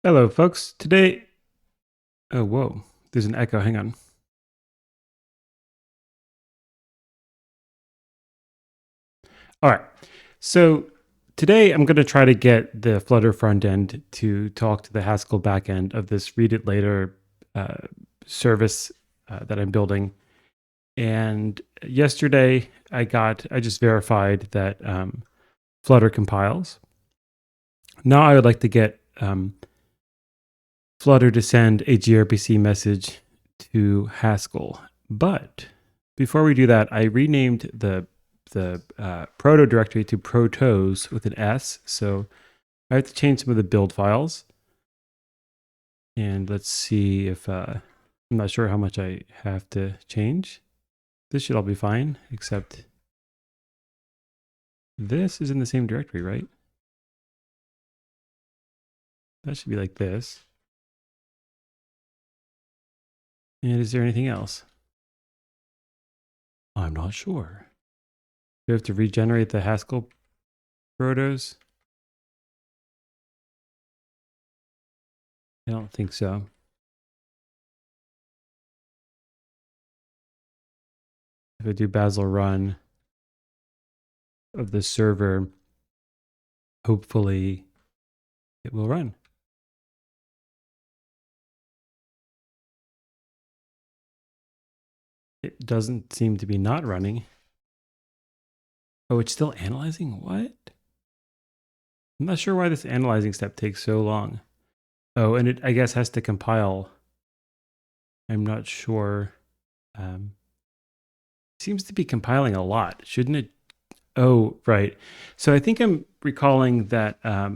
Hello, folks. Today, oh, whoa, there's an echo. Hang on. All right. So today I'm going to try to get the Flutter front end to talk to the Haskell backend of this read it later uh, service that I'm building. And yesterday I just verified that Flutter compiles. Now I would like to get Flutter to send a gRPC message to Haskell. But before we do that, I renamed the proto directory to protos with an S. So I have to change some of the build files. And let's see if I'm not sure how much I have to change. This should all be fine, except this is in the same directory, right? That should be like this. And is there anything else? I'm not sure. Do we have to regenerate the Haskell protos? I don't think so. If I do Bazel run of the server, hopefully it will run. It doesn't seem to be not running. Oh, it's still analyzing? What? I'm not sure why this analyzing step takes so long. Oh, and it, I guess, has to compile. I'm not sure. Seems to be compiling a lot. Shouldn't it? Oh, right. So I think I'm recalling that that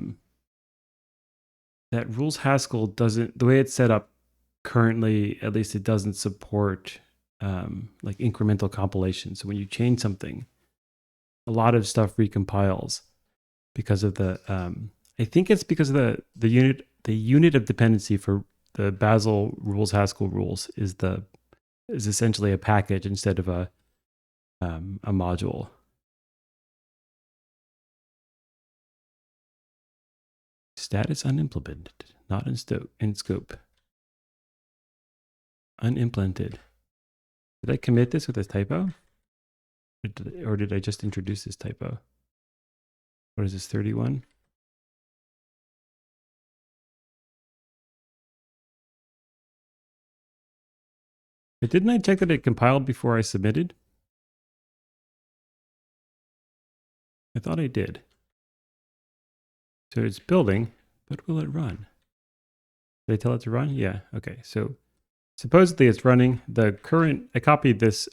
rules Haskell doesn't, the way it's set up currently, at least it doesn't support like incremental compilation. So when you change something, a lot of stuff recompiles because of the I think it's because of the unit of dependency for the Bazel rules Haskell rules is essentially a package instead of a module. Status unimplemented, not in scope. Unimplemented. Did I commit this with a typo? Or did I just introduce this typo? What is this, 31? But didn't I check that it compiled before I submitted? I thought I did. So it's building, but will it run? Did I tell it to run? Yeah, okay. So supposedly it's running. I copied this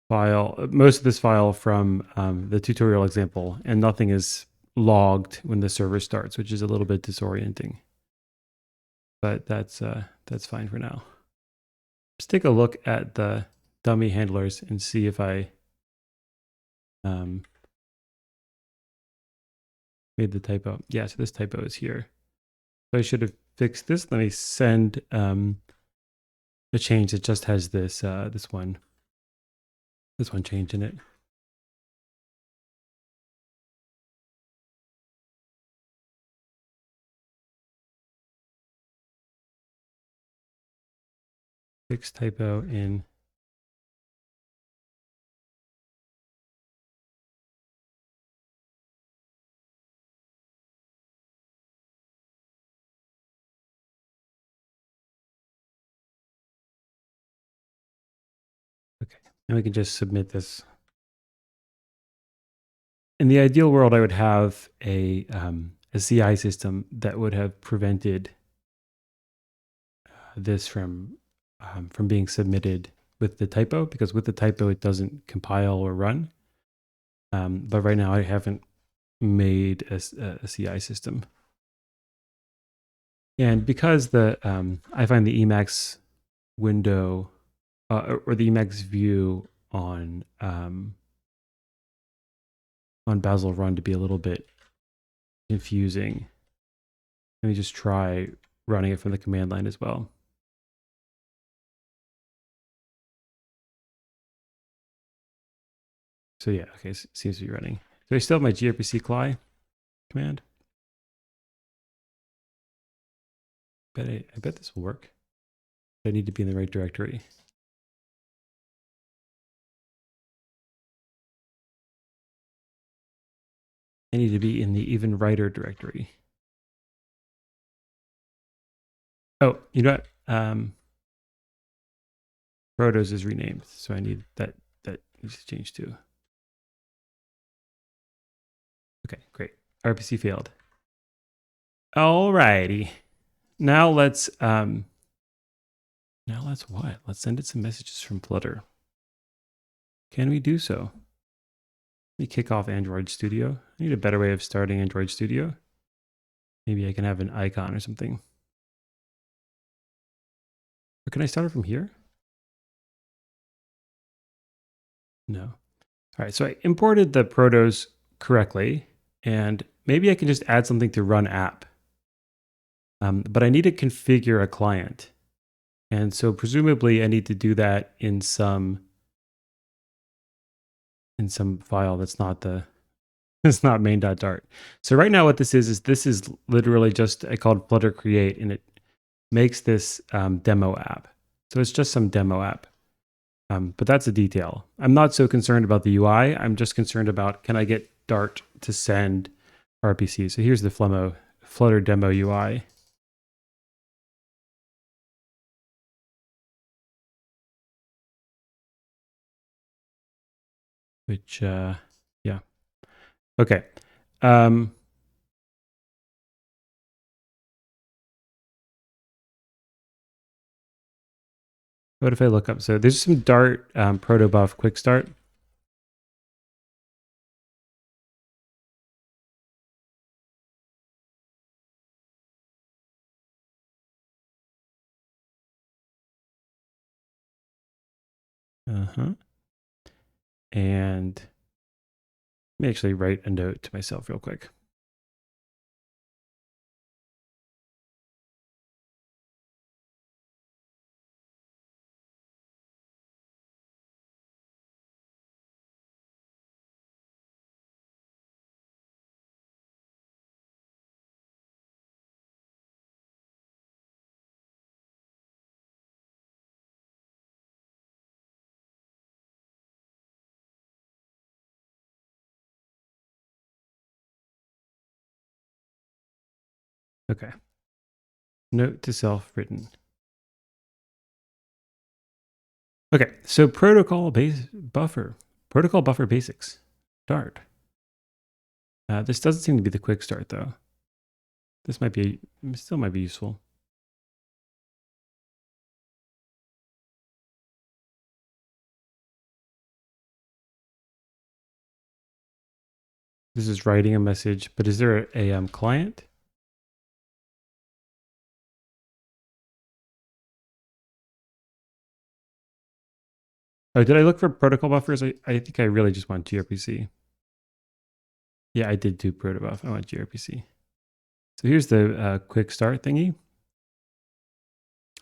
file, most of this file from the tutorial example, and nothing is logged when the server starts, which is a little bit disorienting. But that's fine for now. Let's take a look at the dummy handlers and see if I made the typo. Yeah, so this typo is here. So I should have fixed this. Let me send a change that just has this this one change in it. Fix typo in. Okay, and we can just submit this. In the ideal world, I would have a CI system that would have prevented this from being submitted with the typo, because with the typo it doesn't compile or run. But right now I haven't made a CI system, and because I find the Emacs window or the Emacs view on Bazel run to be a little bit confusing. Let me just try running it from the command line as well. So yeah, okay, seems to be running. So I still have my gRPC CLI command. I bet this will work. I need to be in the right directory. I need to be in the even writer directory. Oh, you know what? Protos is renamed, so I need that needs to change too. Okay, great. RPC failed. Alrighty. Now let's what? Let's send it some messages from Flutter. Can we do so? Let me kick off Android Studio. I need a better way of starting Android Studio. Maybe I can have an icon or something. Or can I start it from here? No. All right, so I imported the protos correctly, and maybe I can just add something to run app. But I need to configure a client. And so presumably I need to do that in some file that's not it's not main.dart. So right now what this is literally just I called Flutter create, and it makes this demo app. So it's just some demo app. But that's a detail. I'm not so concerned about the UI. I'm just concerned about, can I get Dart to send RPC? So here's the Flutter demo UI. Which, yeah. Okay. What if I look up? So there's some Dart protobuf quick start. And let me actually write a note to myself real quick. Okay. Note to self written. Okay, so protocol buffer basics, Dart. This doesn't seem to be the quick start though. This still might be useful. This is writing a message, but is there a client? Oh, did I look for protocol buffers? I think I really just want gRPC. Yeah, I did do protobuf. I want gRPC. So here's the quick start thingy.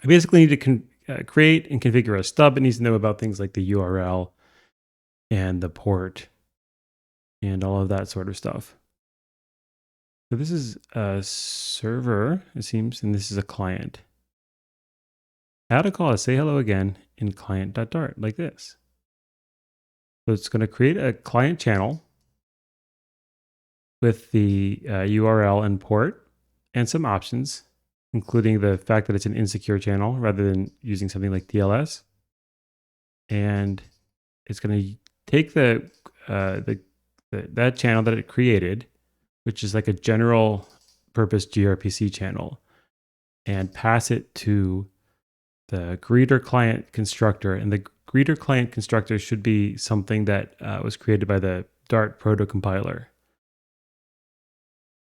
I basically need to create and configure a stub. It needs to know about things like the URL and the port and all of that sort of stuff. So this is a server, it seems, and this is a client. How to call a say hello again in client.dart like this. So it's going to create a client channel with the URL and port and some options, including the fact that it's an insecure channel rather than using something like TLS. And it's going to take that channel that it created, which is like a general purpose gRPC channel, and pass it to the greeter client constructor. And the greeter client constructor should be something that was created by the Dart proto compiler.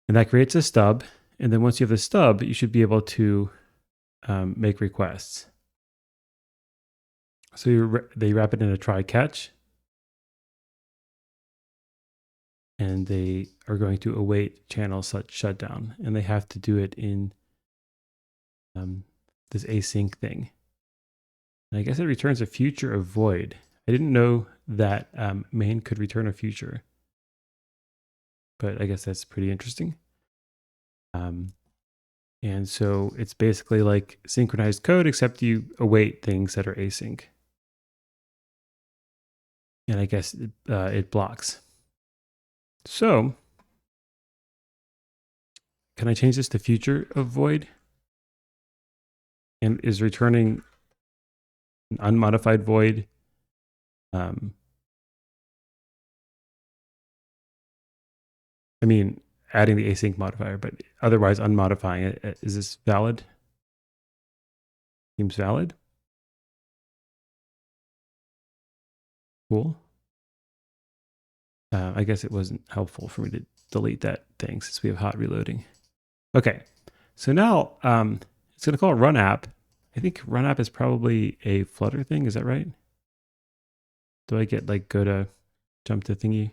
And that creates a stub. And then once you have the stub, you should be able to make requests. So they wrap it in a try catch. And they are going to await channel shutdown. And they have to do it in this async thing. And I guess it returns a future of void. I didn't know that main could return a future, but I guess that's pretty interesting. And so it's basically like synchronized code, except you await things that are async. And I guess it blocks. So can I change this to future of void? And is returning an unmodified void I mean, adding the async modifier, but otherwise unmodifying it. Is this valid? Seems valid. Cool. I guess it wasn't helpful for me to delete that thing since we have hot reloading. Okay, so now it's going to call it run app. I think run app is probably a Flutter thing. Is that right? Do I get like go to jump to thingy?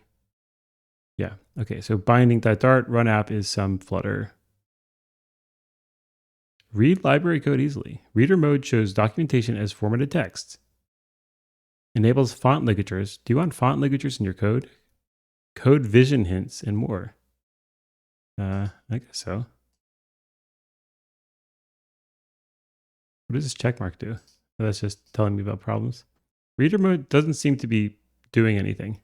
Yeah. Okay. So binding.dart run app is some Flutter. Read library code easily. Reader mode shows documentation as formatted text. Enables font ligatures. Do you want font ligatures in your code? Code vision hints and more. I guess so. What does this checkmark do? Oh, that's just telling me about problems. Reader mode doesn't seem to be doing anything.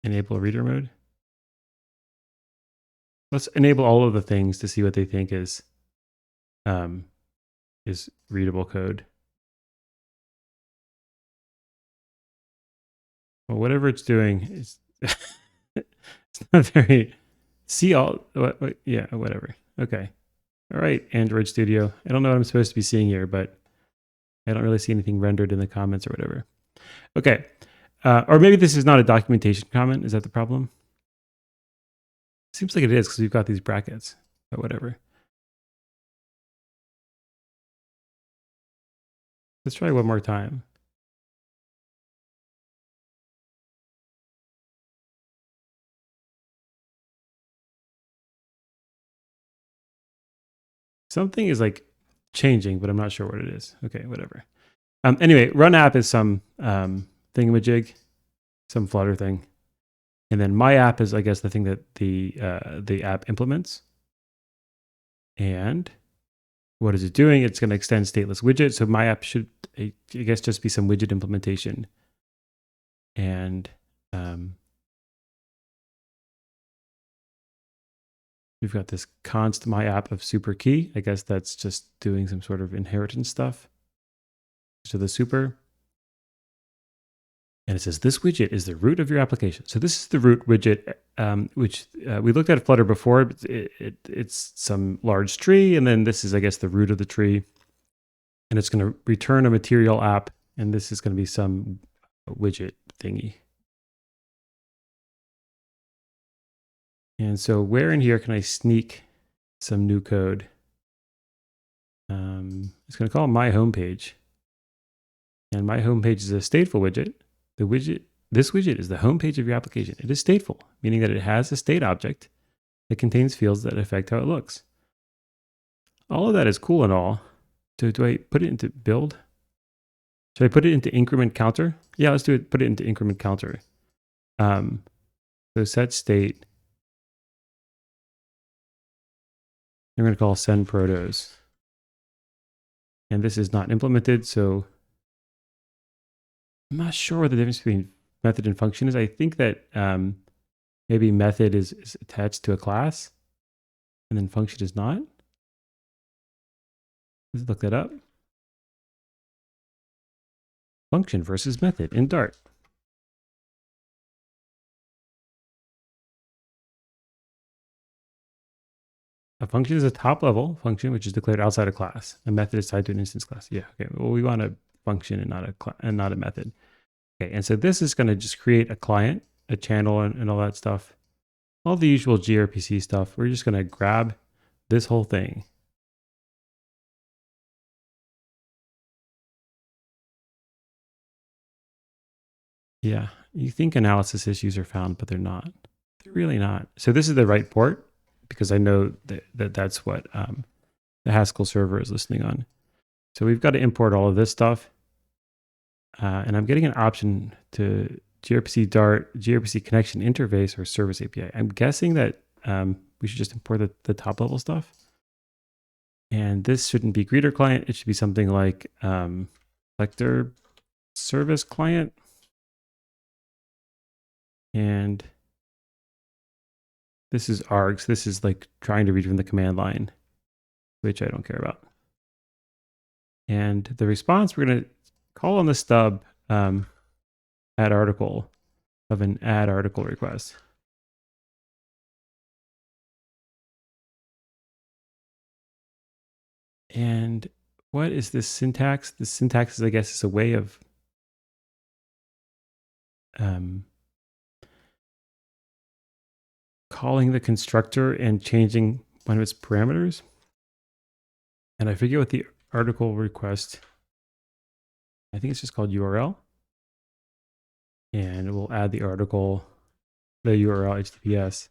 Enable reader mode. Let's enable all of the things to see what they think is readable code. Well, whatever it's doing is it's not very. See all. Yeah, whatever. Okay. All right, Android Studio. I don't know what I'm supposed to be seeing here, but I don't really see anything rendered in the comments or whatever. Okay. Or maybe this is not a documentation comment. Is that the problem? Seems like it is because we've got these brackets, but whatever. Let's try one more time. Something is like changing, but I'm not sure what it is. Okay, whatever. Anyway, run app is some thingamajig, some Flutter thing. And then my app is, I guess, the thing that the app implements. And what is it doing? It's going to extend stateless widget. So my app should, I guess, just be some widget implementation. And we've got this const my app of super key. I guess that's just doing some sort of inheritance stuff to the super. And it says this widget is the root of your application. So this is the root widget, which we looked at Flutter before. It's some large tree, and then this is, I guess, the root of the tree. And it's going to return a material app, and this is going to be some widget thingy. And so where in here can I sneak some new code? It's going to call my homepage. And my homepage is a stateful widget. This widget is the homepage of your application. It is stateful, meaning that it has a state object that contains fields that affect how it looks. All of that is cool and all. So do I put it into build? Should I put it into increment counter? Yeah, let's do it. Put it into increment counter. So set state. I'm going to call send protos. And this is not implemented, so I'm not sure what the difference between method and function is. I think that maybe method is attached to a class and then function is not. Let's look that up. Function versus method in Dart. A function is a top level function which is declared outside a class. A method is tied to an instance class. Yeah, okay. Well, we want a function and not a method. Okay, and so this is going to just create a client, a channel, and all that stuff. All the usual gRPC stuff. We're just going to grab this whole thing. Yeah, you think analysis issues are found, but they're not. They're really not. So this is the right port because I know that that's what the Haskell server is listening on. So we've got to import all of this stuff. And I'm getting an option to gRPC Dart, gRPC connection interface, or service API. I'm guessing that we should just import the top level stuff. And this shouldn't be greeter client. It should be something like Flutter service client. And this is args. This is like trying to read from the command line, which I don't care about. And the response, we're going to call on the stub add article of an add article request. And what is this syntax? The syntax is, I guess, is a way of calling the constructor and changing one of its parameters. And I forget what the article request, I think it's just called URL. And we'll add the article, the URL HTTPS,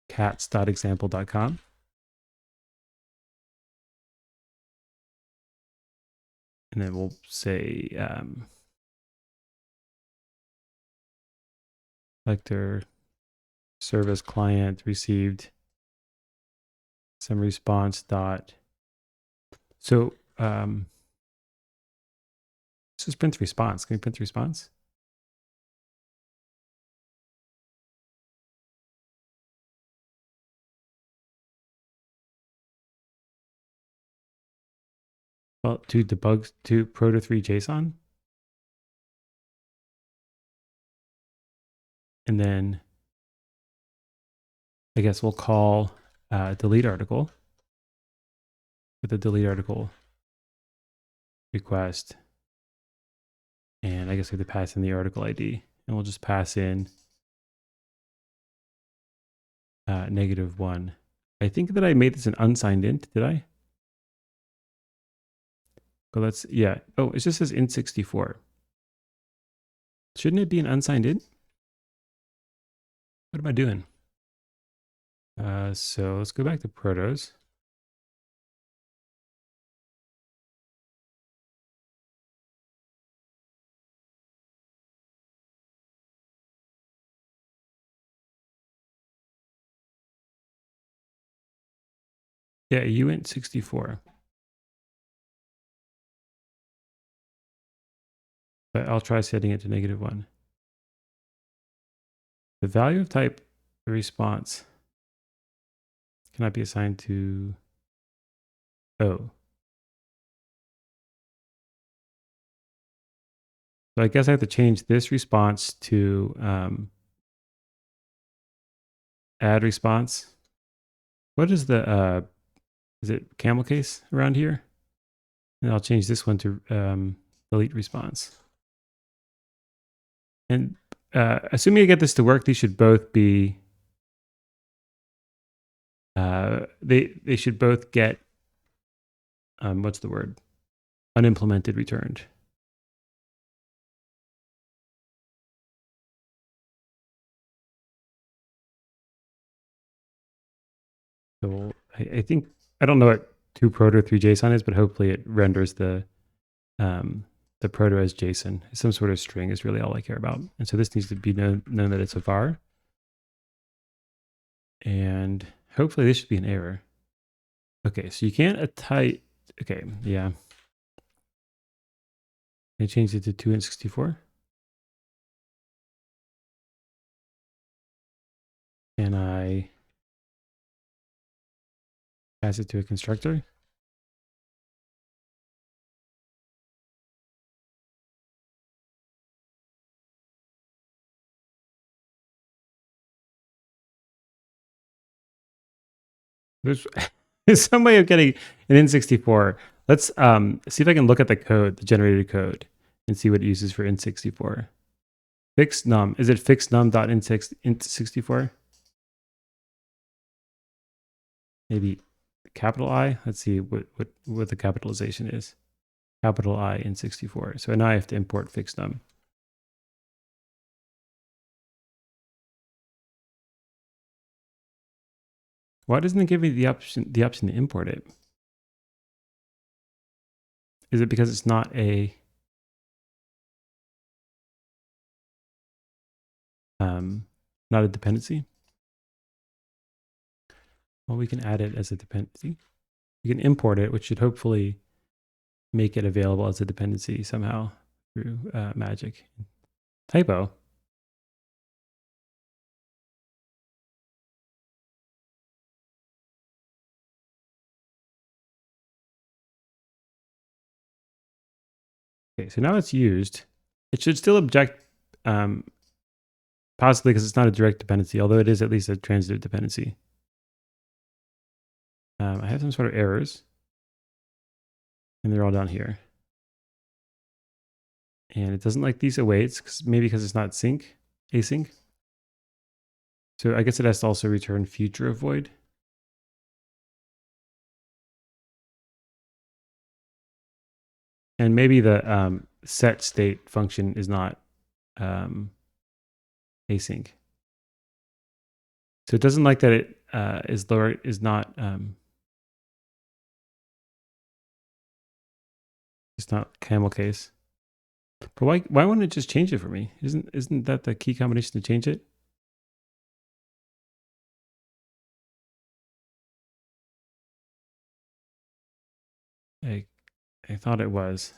cats.example.com. And then we'll say Flutter service client received some response dot. So this is print response. Can we print the response? Well, to debug to proto3 JSON. And then I guess we'll call delete article with the delete article request. And I guess we have to pass in the article ID. And we'll just pass in -1. I think that I made this an unsigned int, did I? Well, let's, yeah. Oh, it just says int64. Shouldn't it be an unsigned int? What am I doing? So let's go back to protos. Yeah, uint64. But I'll try setting it to -1. The value of type response cannot be assigned to O. So I guess I have to change this response to add response. What is the, is it camel case around here? And I'll change this one to delete response. And assuming I get this to work, these should both be, they should both get, what's the word? Unimplemented returned. So I think, I don't know what toProto3 JSON is, but hopefully it renders the proto as JSON. Some sort of string is really all I care about. And so this needs to be known that it's a var. And hopefully this should be an error. Okay, so you can't type, okay, yeah. I changed it to 2int64. And I pass it to a constructor. There's some way of getting an int64. Let's see if I can look at the code, the generated code, and see what it uses for int64. Fixed num. Is it fixed num.int64? Maybe capital I. Let's see what the capitalization is. Capital I int64. So now I have to import fixed num. Why doesn't it give me the option to import it? Is it because it's not a not a dependency? Well, we can add it as a dependency. We can import it, which should hopefully make it available as a dependency somehow through magic. Typo. Okay, so now it's used. It should still object, possibly because it's not a direct dependency, although it is at least a transitive dependency. I have some sort of errors, and they're all down here. And it doesn't like these awaits, maybe because it's not async. So I guess it has to also return future avoid. And maybe the set state function is not async. So it doesn't like that it is not it's not camel case. But why wouldn't it just change it for me? Isn't that the key combination to change it? I thought it was,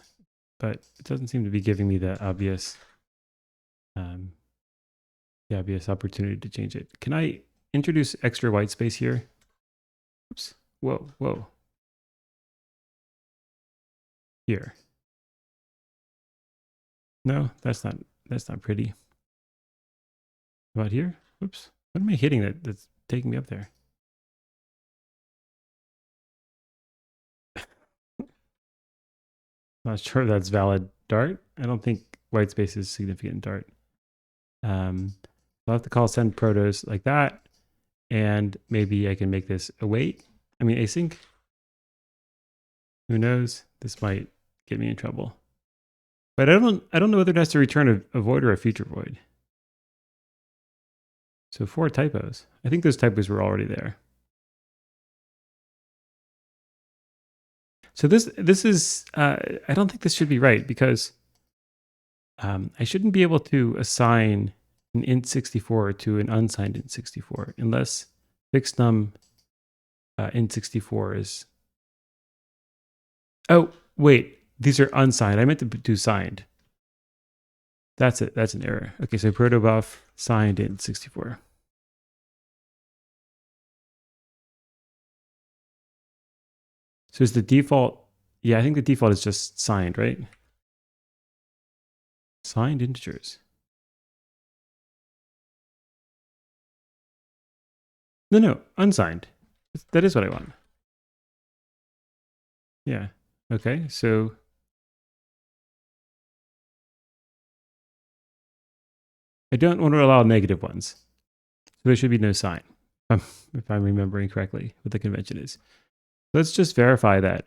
but it doesn't seem to be giving me the obvious opportunity to change it. Can I introduce extra white space here? Oops. Whoa. Here. No, that's not pretty. How about here? Oops. What am I hitting that's taking me up there? Not sure that's valid Dart. I don't think white space is significant in Dart. I'll have to call send protos like that. And maybe I can make this async. Who knows? This might get me in trouble. But I don't know whether it has to return a void or a future void. So 4 typos. I think those typos were already there. So this is I don't think this should be right because I shouldn't be able to assign an int64 to an unsigned int64 unless fixed num int64 is. Oh wait, these are unsigned. I meant to do signed. That's it. That's an error. Okay, so protobuf signed int64. So is the default? Yeah, I think the default is just signed, right? Signed integers. No, unsigned. That is what I want. Yeah. Okay, so I don't want to allow negative ones. So there should be no sign, if I'm remembering correctly what the convention is. Let's just verify that.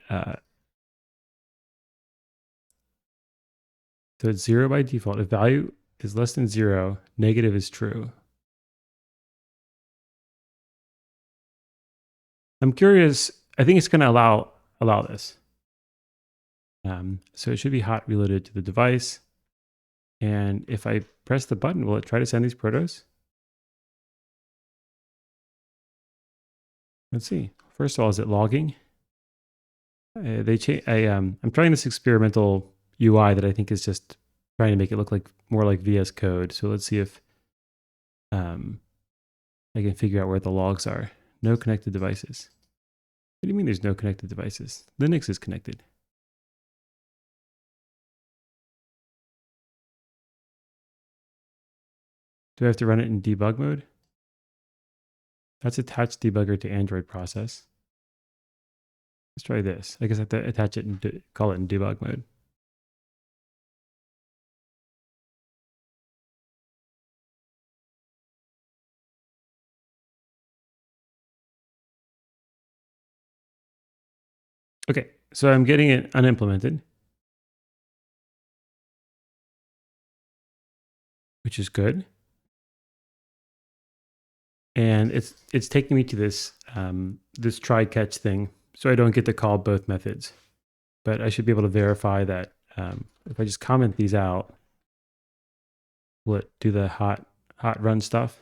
So it's 0 by default. If value is less than 0, negative is true. I'm curious. I think it's going to allow this. So it should be hot reloaded to the device. And if I press the button, will it try to send these protos? Let's see. First of all, is it logging? I'm trying this experimental UI that I think is just trying to make it look like more like VS Code. So let's see if I can figure out where the logs are. No connected devices. What do you mean there's no connected devices? Linux is connected. Do I have to run it in debug mode? That's attach debugger to Android process. Let's try this. I guess I have to attach it and call it in debug mode. Okay, so I'm getting it unimplemented, which is good. And it's taking me to this this try catch thing, so I don't get to call both methods. but I should be able to verify that if I just comment these out, will it do the hot run stuff?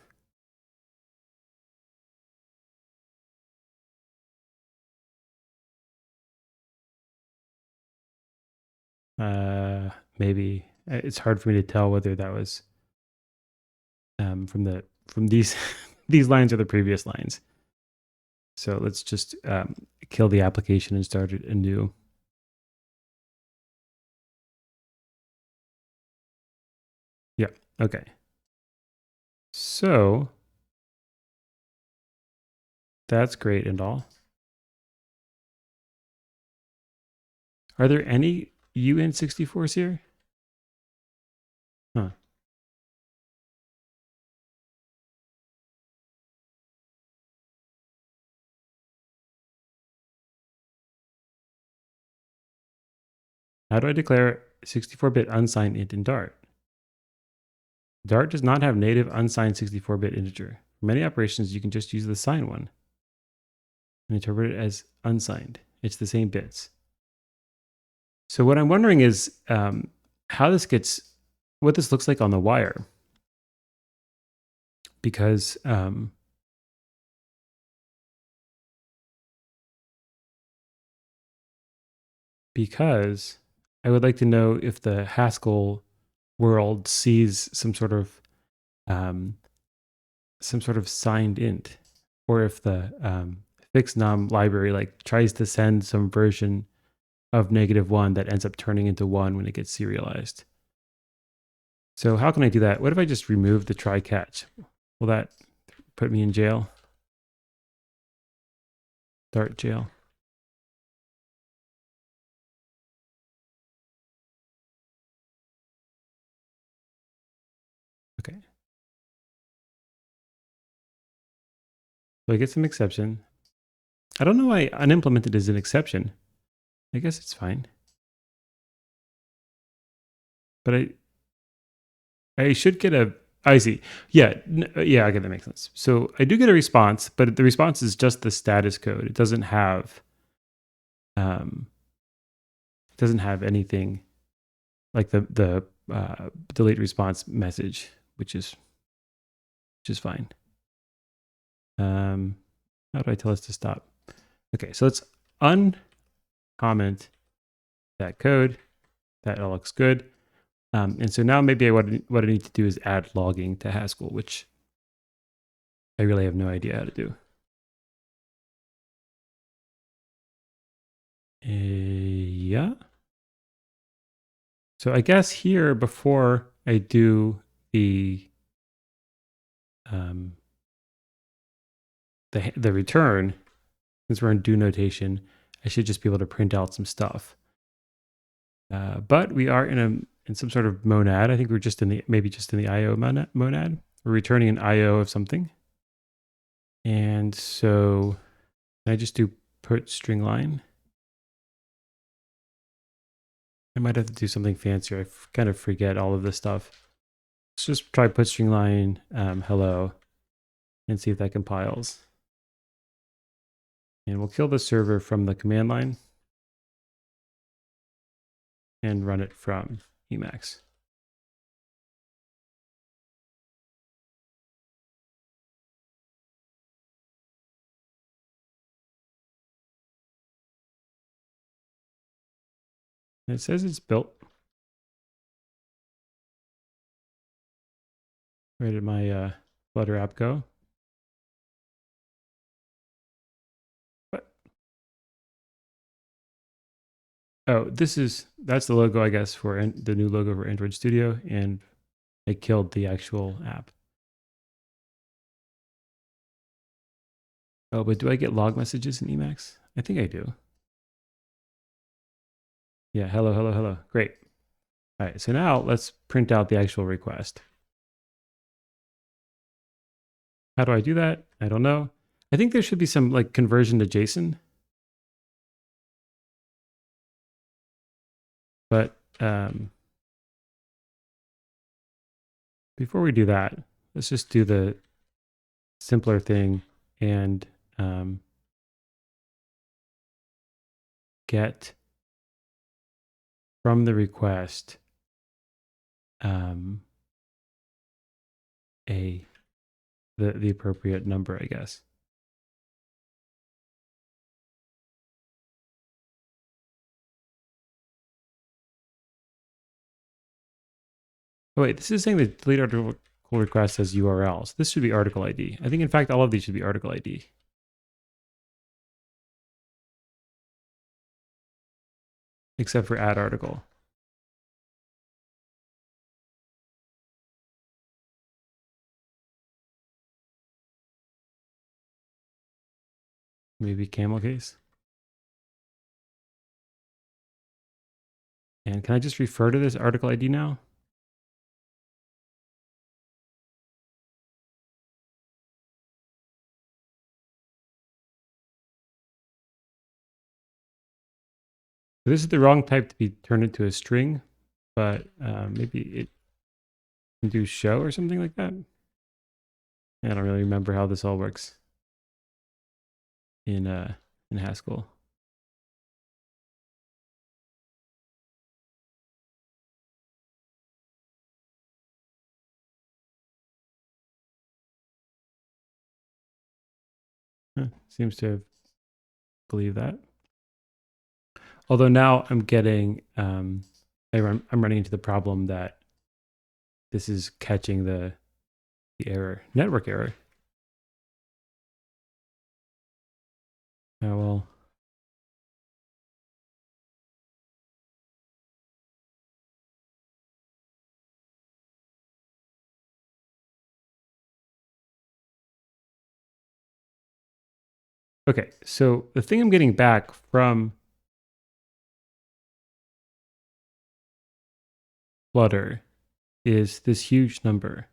Maybe it's hard for me to tell whether that was from these these lines or the previous lines. So let's just kill the application and start it anew. Yeah. Okay. So that's great and all. Are there any UN64s here? Huh. How do I declare 64-bit unsigned int in Dart? Dart does not have native unsigned 64-bit integer. For many operations, you can just use the signed one and interpret it as unsigned. It's the same bits. So what I'm wondering is how this gets, what this looks like on the wire. Because I would like to know if the Haskell world sees some sort of signed int, or if the fixed num library like tries to send some version of -1 that ends up turning into 1 when it gets serialized. So how can I do that? What if I just remove the try catch? Will that put me in jail? Dart jail. Okay. So I get some exception. I don't know why unimplemented is an exception. I guess it's fine. But I should get a, I see. Yeah, yeah, okay, that makes sense. So I do get a response, but the response is just the status code. It doesn't have anything like the delete response message, which is fine. How do I tell us to stop? Okay, so let's uncomment that code. That all looks good. And so now maybe what I need to do is add logging to Haskell, which I really have no idea how to do. Yeah. So I guess here, before I do the return, since we're in do notation, I should just be able to print out some stuff. But we are in some sort of monad. I think we're just in the IO monad. We're returning an IO of something. And so I just do put string line. I might have to do something fancier. I kind of forget all of this stuff. Let's just try put string line hello and see if that compiles. And we'll kill the server from the command line and run it from Emacs. And it says it's built. Where did my Flutter app go? What? Oh, that's the logo, I guess, for the new logo for Android Studio, and I killed the actual app. Oh, but do I get log messages in Emacs? I think I do. Yeah, hello, hello, hello. Great. All right, so now let's print out the actual request. How do I do that? I don't know. I think there should be some like conversion to JSON. But before we do that, let's just do the simpler thing and get from the request the appropriate number, I guess. Oh, wait, this is saying the delete article request as URL. So this should be article ID. I think, in fact, all of these should be article ID. Except for add article. Maybe camel case. And can I just refer to this article ID now? So this is the wrong type to be turned into a string, but maybe it can do show or something like that. I don't really remember how this all works in Haskell. Seems to have believed that. Although now I'm getting, I'm running into the problem that this is catching the error, network error. Oh, well. Okay, so the thing I'm getting back from Flutter is this huge number.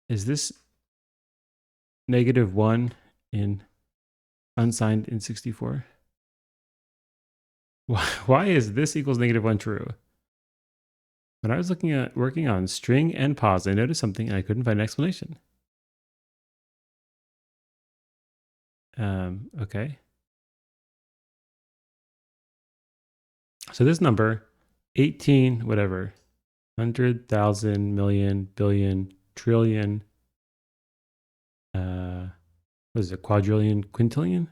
Is this -1 in unsigned in 64? Why is this equals -1 true? When I was working on string and pause, I noticed something and I couldn't find an explanation. Okay. So this number, 18, whatever, 100,000, million, billion, trillion, what is it, quadrillion, quintillion?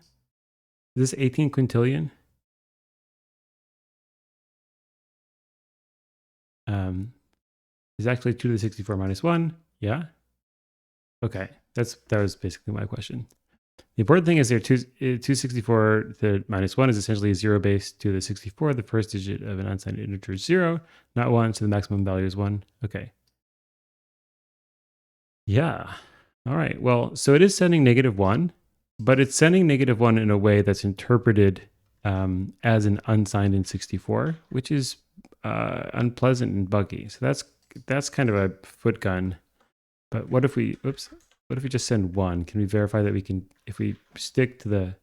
Is this 18 quintillion? Is actually 2 to the 64 minus 1. Yeah. Okay. That was basically my question. The important thing is there 264 to minus 1 is essentially a 0 base to the 64. The first digit of an unsigned integer is 0, not 1, so the maximum value is 1. Okay. Yeah. All right. Well, so it is sending -1, but it's sending -1 in a way that's interpreted as an unsigned in 64, which is unpleasant and buggy. So that's kind of a foot gun. But what if we just send 1? Can we verify that we can, if we stick to the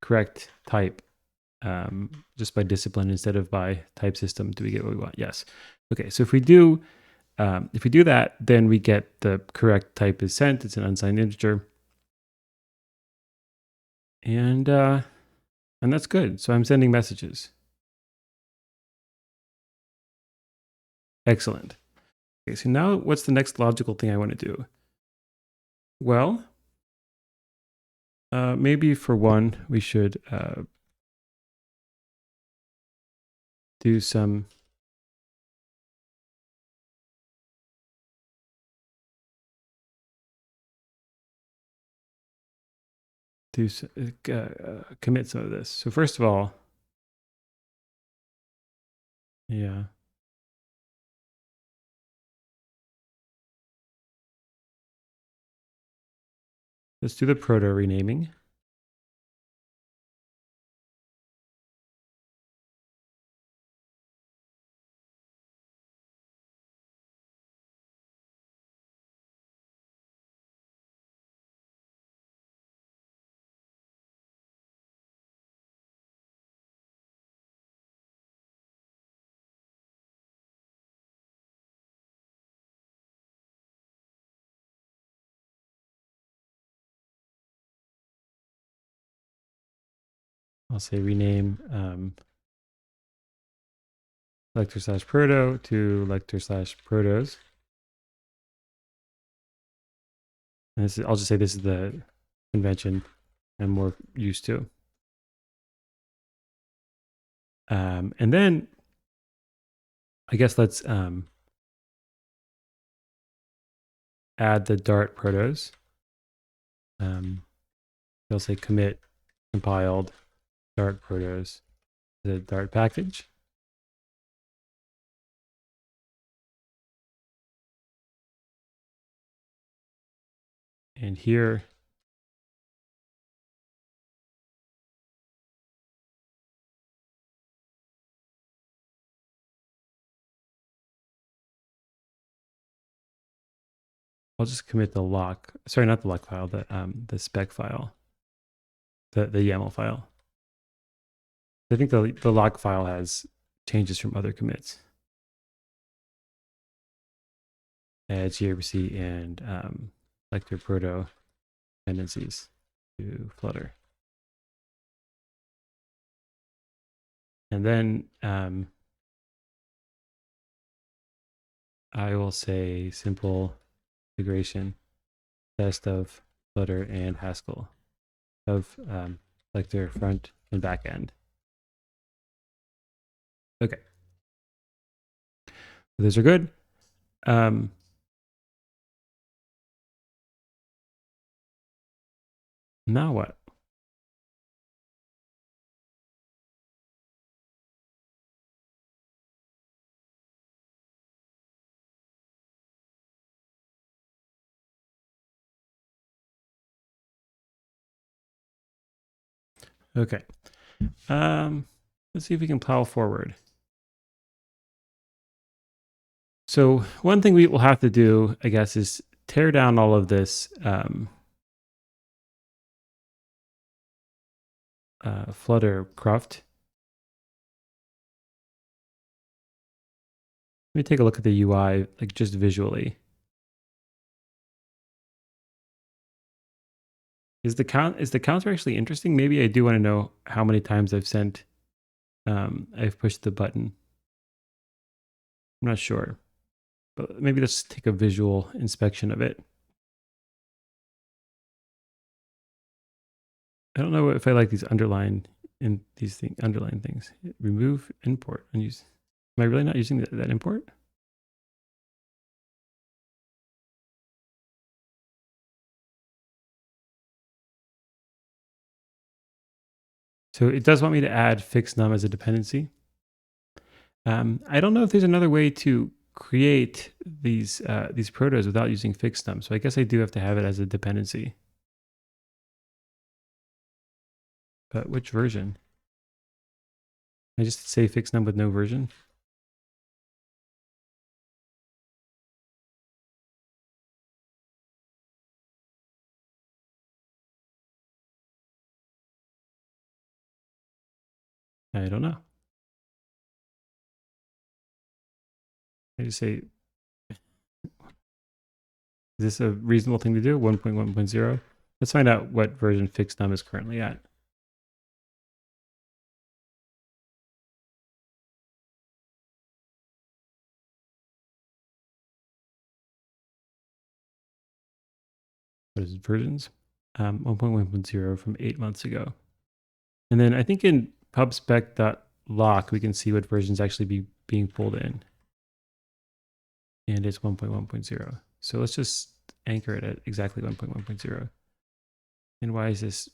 correct type just by discipline instead of by type system, do we get what we want? Yes. Okay, so if we do that, then we get the correct type is sent. It's an unsigned integer. And that's good. So I'm sending messages. Excellent. Okay, so now what's the next logical thing I want to do? Well, maybe for one, we should do some commit some of this. So first of all, yeah. Let's do the proto renaming. I'll say rename lector/proto to lector/protos. And this is, I'll just say this is the convention I'm more used to. And then I guess let's add the Dart protos. They'll say commit compiled Dart protos, the Dart package. And here, I'll just commit the lock. Sorry, not the lock file, the spec file, the YAML file. I think the log file has changes from other commits. Add gRPC and lector proto dependencies to Flutter. And then I will say simple integration test of Flutter and Haskell of lector front and back end. Okay. Those are good. Now what? Okay. Let's see if we can plow forward. So one thing we will have to do, I guess, is tear down all of this Flutter cruft. Let me take a look at the UI, like just visually. Is the counter actually interesting? Maybe I do want to know how many times I've pushed the button. I'm not sure, but maybe let's take a visual inspection of it. I don't know if I like these underline things. Remove import unused. Am I really not using that import? So it does want me to add fixed num as a dependency. I don't know if there's another way to create these protos without using fixed num. So I guess I do have to have it as a dependency. But which version? I just say fixed num with no version. I don't know. I just say, is this a reasonable thing to do? 1.1.0. Let's find out what version fixed num is currently at. What is it, versions? 1.1.0 from 8 months ago. And then I think in pubspec.lock, we can see what versions actually being pulled in. And it's 1.1.0. So let's just anchor it at exactly 1.1.0. And why is this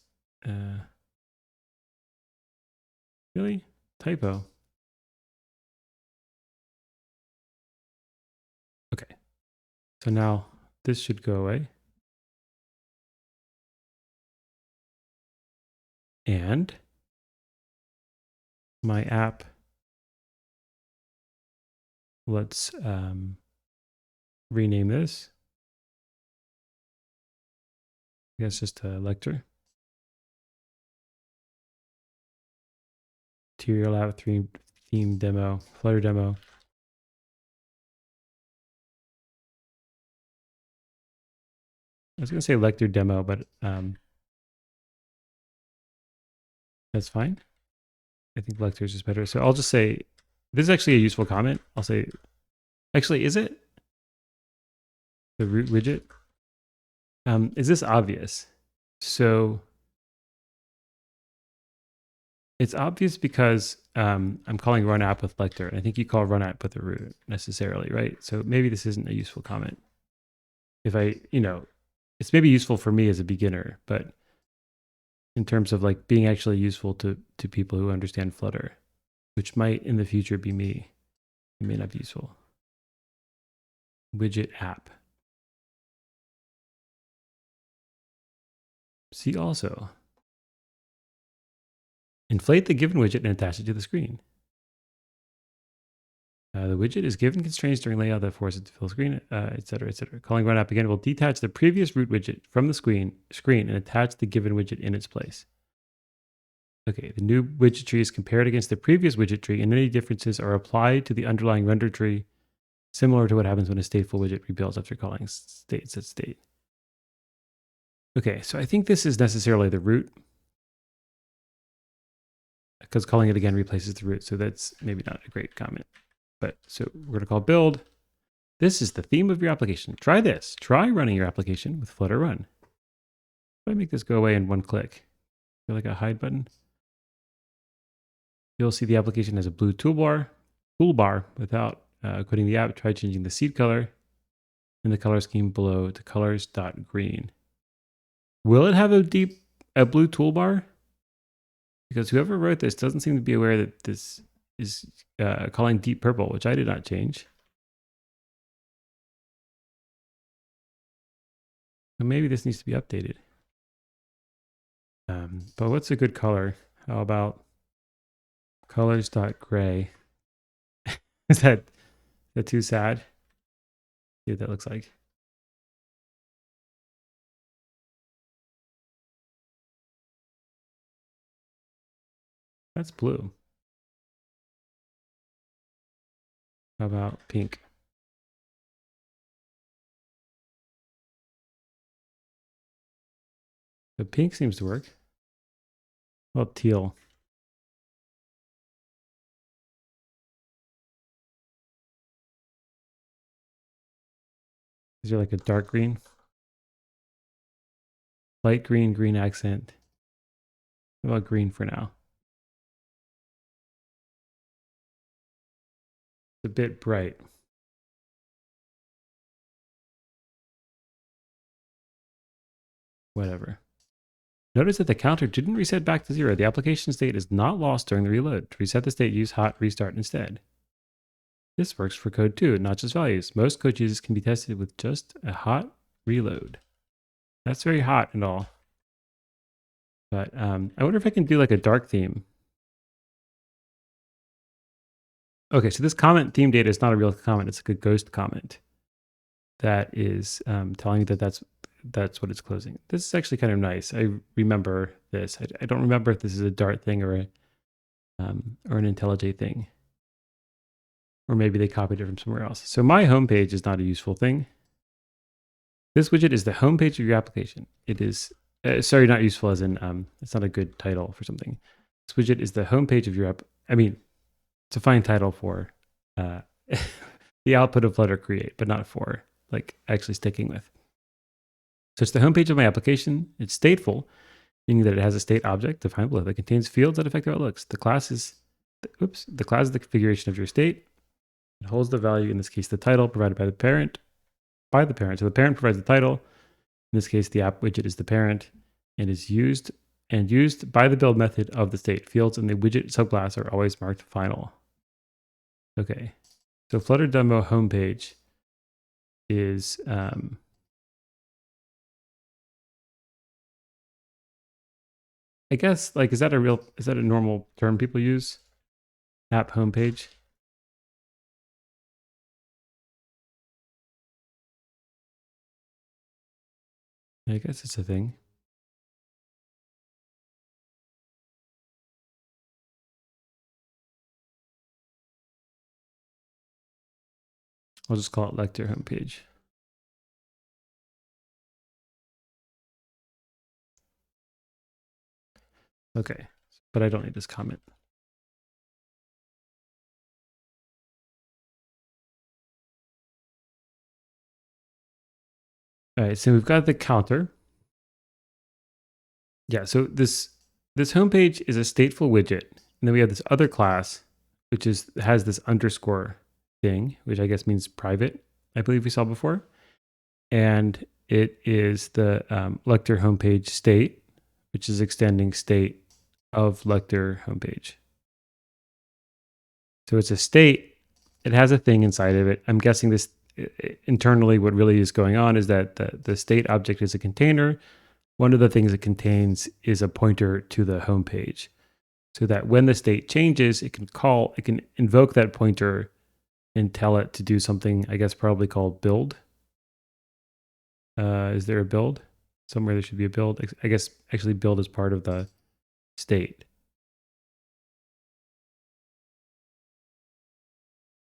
really typo? Okay. So now this should go away. And my app, let's rename this. I guess just a lector. Material app theme demo, Flutter demo. I was going to say lector demo, but that's fine. I think lector is just better. So I'll just say This is actually a useful comment. I'll say, actually, is it the root widget? Is this obvious? So it's obvious because I'm calling run app with lector, and I think you call run app with the root necessarily, right? So maybe this isn't a useful comment. If I, it's maybe useful for me as a beginner, but in terms of like being actually useful to people who understand Flutter, which might in the future be me, it may not be useful. Widget app. See also. Inflate the given widget and attach it to the screen. The widget is given constraints during layout that force it to fill screen, etc., etc. Calling run app again will detach the previous root widget from the screen and attach the given widget in its place. Okay, the new widget tree is compared against the previous widget tree, and any differences are applied to the underlying render tree, similar to what happens when a stateful widget rebuilds after calling state set state. Okay, so I think this is necessarily the root, because calling it again replaces the root, so that's maybe not a great comment. But so we're going to call build. This is the theme of your application. Try this. Try running your application with Flutter Run. If I make this go away in one click, feel like a hide button. You'll see the application has a blue toolbar without quitting the app. Try changing the seed color and the color scheme below to colors.green. Will it have a blue toolbar? Because whoever wrote this doesn't seem to be aware that this is calling deep purple, which I did not change. So maybe this needs to be updated. But what's a good color? How about colors.gray? Is that too sad? See what that looks like. That's blue. How about pink? The pink seems to work. Well, teal. Is there like a dark green? Light green, green accent. How about green for now? It's a bit bright. Whatever. Notice that the counter didn't reset back to 0. The application state is not lost during the reload. To reset the state, use hot restart instead. This works for code too, not just values. Most code changes can be tested with just a hot reload. That's very hot and all. But I wonder if I can do like a dark theme. Okay, so this comment theme data is not a real comment. It's like a ghost comment that is telling you that that's what it's closing. This is actually kind of nice. I remember this. I don't remember if this is a Dart thing or an IntelliJ thing. Or maybe they copied it from somewhere else. So my homepage is not a useful thing. This widget is the homepage of your application. It is, sorry, not useful as in, it's not a good title for something. This widget is the homepage of your app. I mean, it's a fine title for the output of Flutter create, but not for like actually sticking with. So it's the homepage of my application. It's stateful, meaning that it has a state object defined below that contains fields that affect how it looks. The class is, the class is the configuration of your state. It holds the value, in this case, the title provided by the parent. So the parent provides the title. In this case, the app widget is the parent and is used by the build method of the state. Fields in the widget subclass are always marked final. Okay, so Flutter demo homepage is I guess like is that a normal term people use? App homepage. I guess it's a thing. I'll just call it lecture homepage. Okay, but I don't need this comment. All right, so we've got the counter. Yeah, so this homepage is a stateful widget, and then we have this other class, which has this underscore thing, which I guess means private. I believe we saw before, and it is the lector homepage state, which is extending state of lector homepage. So it's a state. It has a thing inside of it. I'm guessing this internally. What really is going on is that the state object is a container. One of the things it contains is a pointer to the home page, so that when the state changes, it can invoke that pointer and tell it to do something, I guess probably called build. Is there a build? Somewhere there should be a build. I guess actually build is part of the state.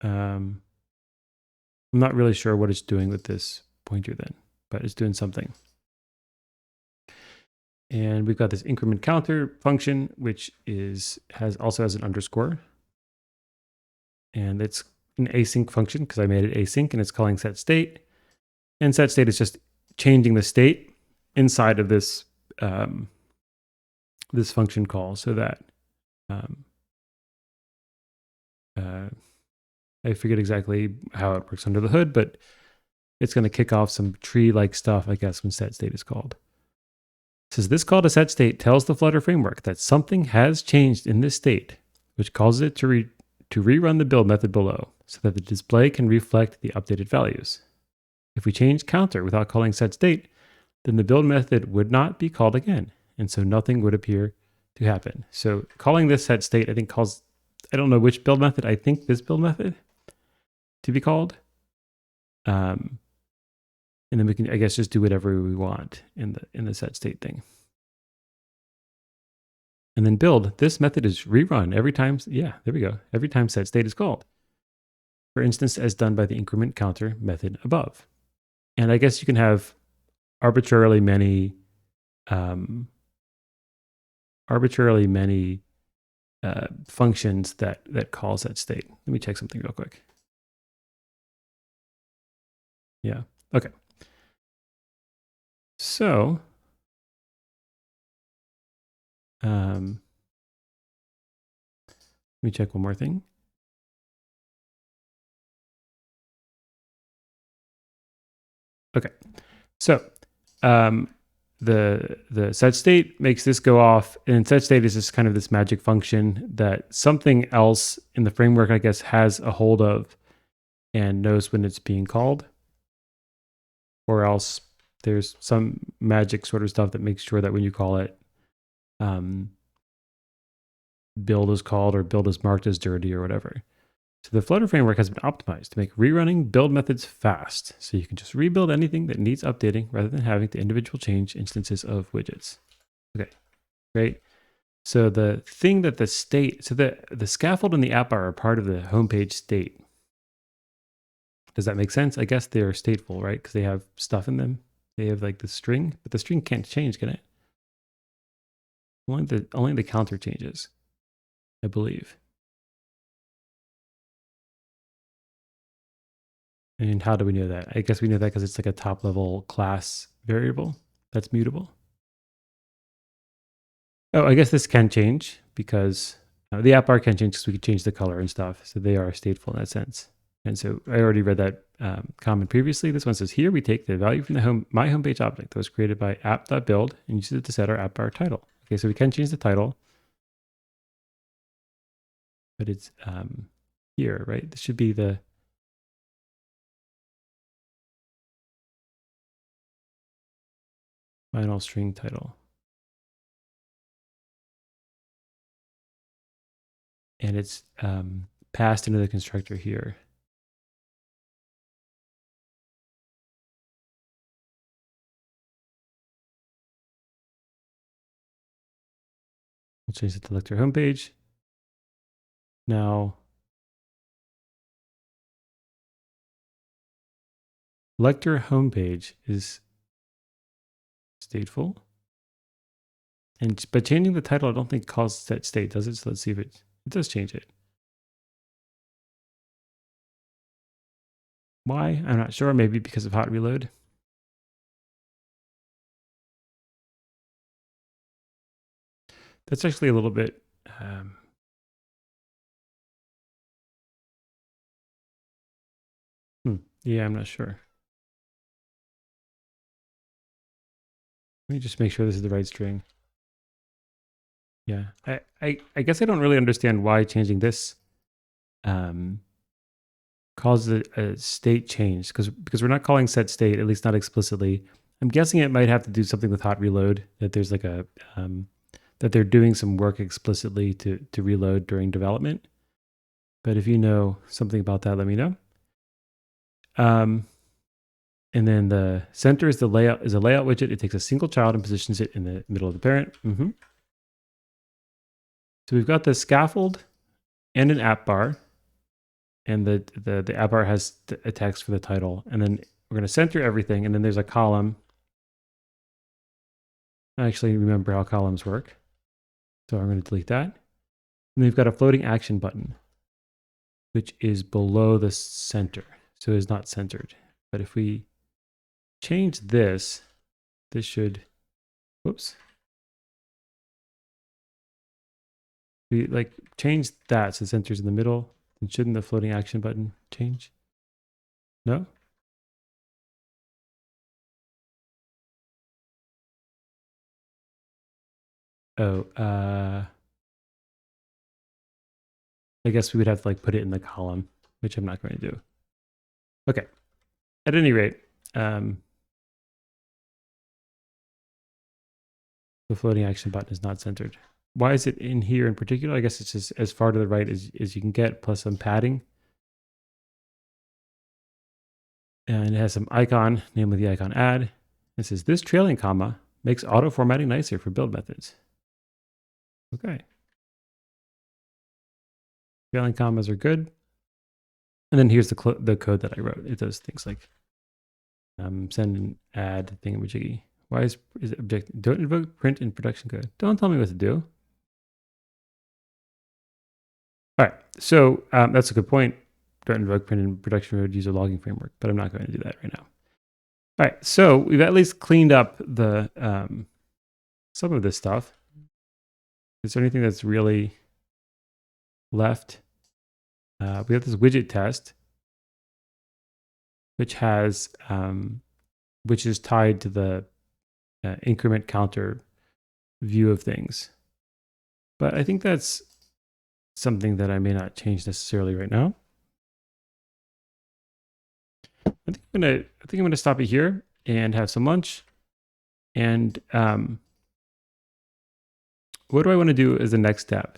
I'm not really sure what it's doing with this pointer then, but it's doing something. And we've got this increment counter function, which also has an underscore. And it's an async function because I made it async, and it's calling set state. And set state is just changing the state inside of this this function call, so that I forget exactly how it works under the hood, but it's going to kick off some tree-like stuff, I guess, when set state is called. It says this call to set state tells the Flutter framework that something has changed in this state, which causes it to rerun the build method below, so that the display can reflect the updated values. If we change counter without calling set state, then the build method would not be called again, and so nothing would appear to happen. So calling this set state, I think I don't know which build method, I think this build method to be called. And then we can, I guess, just do whatever we want in the set state thing. And then build, this method is rerun every time, yeah, there we go, every time set state is called. For instance, as done by the increment counter method above. And I guess you can have arbitrarily many functions that call set state. Let me check something real quick. Yeah, okay. So, let me check one more thing. Okay, so the set state makes this go off, and set state is just kind of this magic function that something else in the framework, I guess, has a hold of and knows when it's being called, or else there's some magic sort of stuff that makes sure that when you call it, build is called or build is marked as dirty or whatever. So the Flutter framework has been optimized to make rerunning build methods fast, so you can just rebuild anything that needs updating rather than having to individual change instances of widgets. Okay, great. So the thing that the state, so the scaffold and the app bar are part of the homepage state. Does that make sense? I guess they're stateful, right? Because they have stuff in them. They have like the string, but the string can't change, can it? Only the counter changes, I believe. And how do we know that? I guess we know that because it's like a top level class variable that's mutable. Oh, I guess this can change because the app bar can change because we can change the color and stuff. So they are stateful in that sense. And so I already read that comment previously. This one says, here we take the value from the my homepage object that was created by app.build and use it to set our app bar title. Okay, so we can change the title, but it's here, right? This should be the final string title. And it's passed into the constructor here. We'll change it to lecture homepage. Now, lector homepage is stateful. But changing the title, I don't think calls set state, does it? So let's see if it does change it. Why? I'm not sure. Maybe because of hot reload. That's actually a little bit. Yeah, I'm not sure. Let me just make sure this is the right string. Yeah, I guess I don't really understand why changing this causes a state change because we're not calling set state, at least not explicitly. I'm guessing it might have to do something with hot reload, that there's like a that they're doing some work explicitly to reload during development. But if you know something about that, let me know. And then the center is a layout widget. It takes a single child and positions it in the middle of the parent. So we've got the scaffold and an app bar, and the app bar has a text for the title, and then we're going to center everything, and then there's a column. I actually remember how columns work, so I'm going to delete that. And we've got a floating action button, which is below the center, so it's not centered. But if we change this, this should, whoops. We like change that so the center's in the middle. And shouldn't the floating action button change? No? Oh, I guess we would have to like put it in the column, which I'm not going to do. Okay. At any rate, the floating action button is not centered. Why is it in here in particular? I guess it's just as far to the right as you can get, plus some padding. And it has some icon, namely the icon add. It says this trailing comma makes auto formatting nicer for build methods. Okay. Trailing commas are good. And then here's the code that I wrote. It does things like send and add thingamajiggy. Why is it object? Don't invoke print in production code. Don't tell me what to do. All right, so that's a good point. Don't invoke print in production code. Use a logging framework, but I'm not going to do that right now. All right, so we've at least cleaned up the some of this stuff. Is there anything that's really left? We have this widget test, which has which is tied to the increment counter view of things. But I think that's something that I may not change necessarily right now. I think I'm gonna stop it here and have some lunch. And what do I want to do as the next step?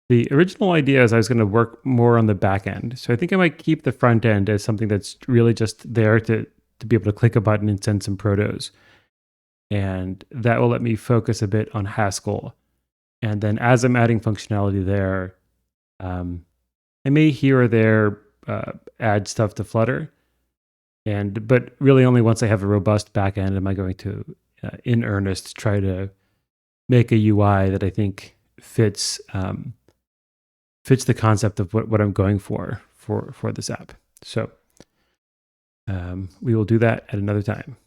The original idea is I was going to work more on the back end. So I think I might keep the front end as something that's really just there to be able to click a button and send some protos. And that will let me focus a bit on Haskell. And then as I'm adding functionality there, I may here or there add stuff to Flutter. But really only once I have a robust backend am I going to, in earnest, try to make a UI that I think fits the concept of what I'm going for this app. So we will do that at another time.